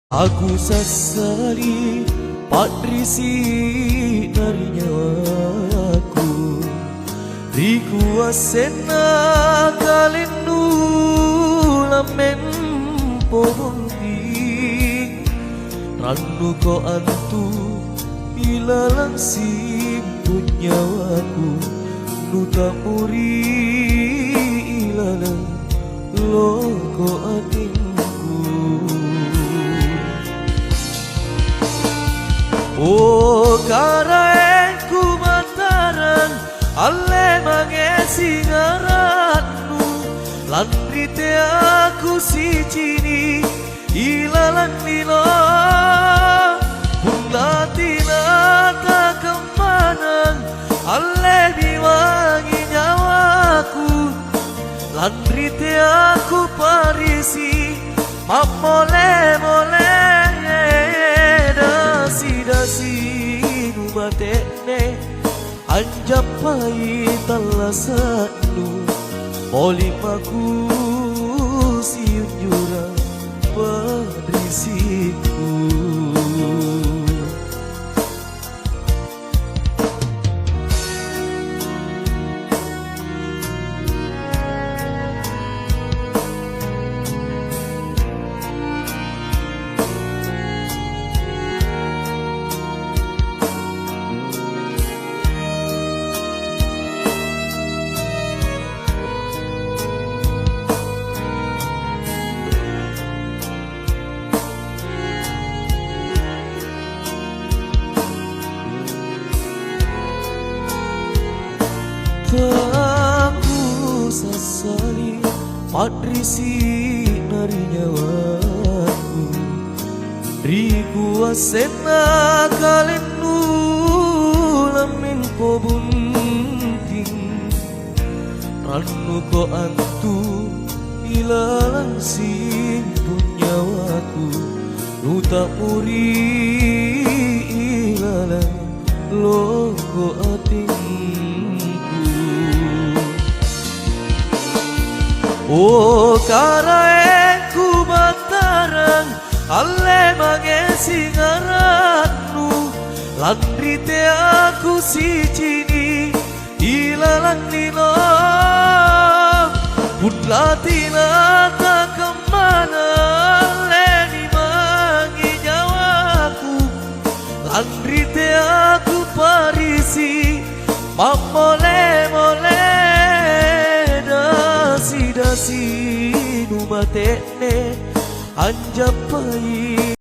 Aku sesali padrisi dari nyawaku, riku asena kalindu lamen pohonti randu ko antu ilalang simpun nyawaku nuta muri ilalang loko atinku. Oh karaenku mataran alle mangesi ngaratmu lan rite aku si cini ilalang nilo bundatina tak kemanang alle biwangi nyawaku lan rite aku parisi mamole-mole dasi nu batene anjapai talasanu polimaku siun jurang padrisiku. Aku sesali padrisi dari nyawaku, riku asena kalindu lamin ko bunting ranu ko antu ilalang simpun nyawaku nuta muri ilalang loko atinku. Oh karaenku mataran alle mangesi ngaratmu lan rite aku si cini ilalang nino bunlatina tak kemana leni mangi nyawaku lan rite aku parisi mamole-mole dasi nu batene anjapai